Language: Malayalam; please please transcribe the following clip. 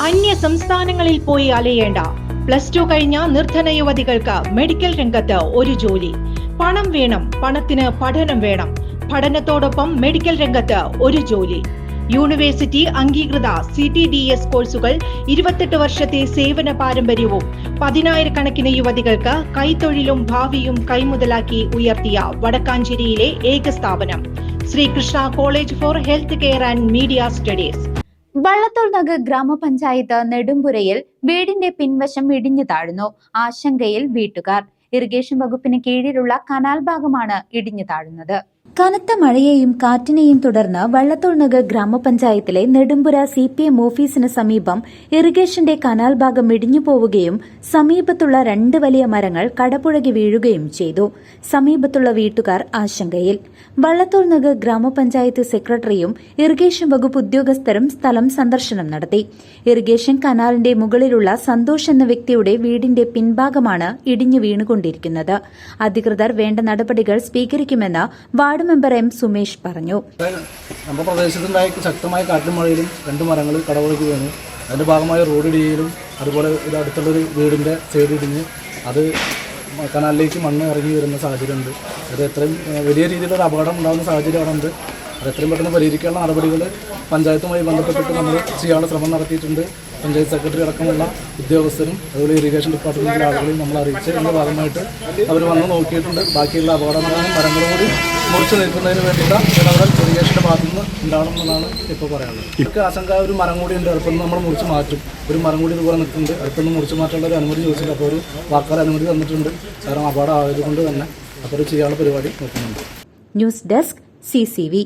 അന്യ സംസ്ഥാനങ്ങളിൽ പോയി അലയേണ്ട. +2 കഴിഞ്ഞ നിർധന യുവതികൾക്ക് മെഡിക്കൽ രംഗത്ത് ഒരു ജോലി. പണം വേണം, പണത്തിന് പഠനം വേണം. പഠനത്തോടൊപ്പം മെഡിക്കൽ രംഗത്ത് ഒരു ജോലി. യൂണിവേഴ്സിറ്റി അംഗീകൃത CTDS കോഴ്സുകൾ, 28 വർഷത്തെ സേവന പാരമ്പര്യവും 10,000 യുവതികൾക്ക് കൈത്തൊഴിലും ഭാവിയും കൈമുതലാക്കി ഉയർത്തിയ വടക്കാഞ്ചേരിയിലെ ഏക സ്ഥാപനം Sreekrishna college for health care and media studies. Vallathol Nagar ഗ്രാമപഞ്ചായത്ത് നെടുമ്പുരയിൽ വീടിന്റെ പിൻവശം ഇടിഞ്ഞു താഴുന്നു. ആശങ്കയിൽ വീട്ടുകാർ. ഇറിഗേഷൻ വകുപ്പിന് കീഴിലുള്ള കനാൽ ഭാഗമാണ് ഇടിഞ്ഞു താഴുന്നത്. കനത്ത മഴയെയും കാറ്റിനെയും തുടർന്ന് വള്ളത്തോൾ നഗർ ഗ്രാമപഞ്ചായത്തിലെ നെടുമ്പുര CPM ഓഫീസിന് സമീപം ഇറിഗേഷന്റെ കനാൽ ഭാഗം ഇടിഞ്ഞു പോവുകയും സമീപത്തുള്ള 2 വലിയ മരങ്ങൾ കടപുഴകി വീഴുകയും ചെയ്തു. സമീപത്തുള്ള വീട്ടുകാർ ആശങ്കയിൽ. വള്ളത്തോൾ നഗർ ഗ്രാമപഞ്ചായത്ത് സെക്രട്ടറിയും ഇറിഗേഷൻ വകുപ്പ് ഉദ്യോഗസ്ഥരും സ്ഥലം സന്ദർശനം നടത്തി. ഇറിഗേഷൻ കനാലിന്റെ മുകളിലുള്ള സന്തോഷ് എന്ന വ്യക്തിയുടെ വീടിന്റെ പിൻഭാഗമാണ് ഇടിഞ്ഞു വീണുകൊണ്ടിരിക്കുന്നത്. അധികൃതർ വേണ്ട നടപടികൾ സ്വീകരിക്കുമെന്ന് വാർഡ് മെമ്പർ M. സുമേഷ് പറഞ്ഞു. നമ്മുടെ പ്രദേശത്തുണ്ടായ ശക്തമായ കാറ്റും മഴയിലും 2 മരങ്ങൾ കടപുഴകി വീണു. അതിന്റെ ഭാഗമായ റോഡ് ഇടിയലും അതുപോലെ ഇത് അടുത്തുള്ളൊരു വീടിന്റെ സൈഡ് ഇടിഞ്ഞ് അത് കനാലിലേക്ക് മണ്ണ് ഇറങ്ങി വരുന്ന സാഹചര്യമുണ്ട്. അത് എത്രയും വലിയ രീതിയിലൊരു അപകടം ഉണ്ടാകുന്ന സാഹചര്യം അവിടെ ഉണ്ട്. അത് എത്രയും പെട്ടെന്ന് പരിഹരിക്കാനുള്ള നടപടികൾ പഞ്ചായത്തുമായി ബന്ധപ്പെട്ടിട്ട് നമ്മൾ ചെയ്യാനുള്ള ശ്രമം നടത്തിയിട്ടുണ്ട്. പഞ്ചായത്ത് സെക്രട്ടറി അടക്കമുള്ള ഉദ്യോഗസ്ഥരും അതുപോലെ ഇറിഗേഷൻ ഡിപ്പാർട്ട്മെന്റിലെ ആളുകളെയും നമ്മൾ അറിയിച്ച് ഇതിന്റെ ഭാഗമായിട്ട് അവർ വന്ന് നോക്കിയിട്ടുണ്ട്. ബാക്കിയുള്ള അപകടങ്ങളും മരങ്ങളും കൂടി മുറിച്ച് നിൽക്കുന്നതിന് വേണ്ടിയിട്ട് ഇടപെടൽ ഇറിഗേഷന്റെ ഭാഗത്തു നിന്ന് ഉണ്ടാവണമെന്നാണ് ഇപ്പോൾ പറയാനുള്ളത്. ഇവർക്ക് ആശങ്ക ഒരു മരം കൂടി ഉണ്ട്, അടുത്തൊന്നും നമ്മൾ മുറിച്ച് മാറ്റും. ഒരു മരം കൂടി ഇതുപോലെ നിൽക്കുന്നുണ്ട്, അടുത്തൊന്നും മുറിച്ച് മാറ്റാനുള്ള ഒരു അനുമതി ചോദിച്ചില്ല. അപ്പോൾ ഒരു വാക്കാൽ അനുമതി തന്നിട്ടുണ്ട്. കാരണം അപകടം ആയതുകൊണ്ട് തന്നെ അപ്പോൾ ചെയ്യാനുള്ള പരിപാടി നോക്കുന്നുണ്ട്. News desk CCV.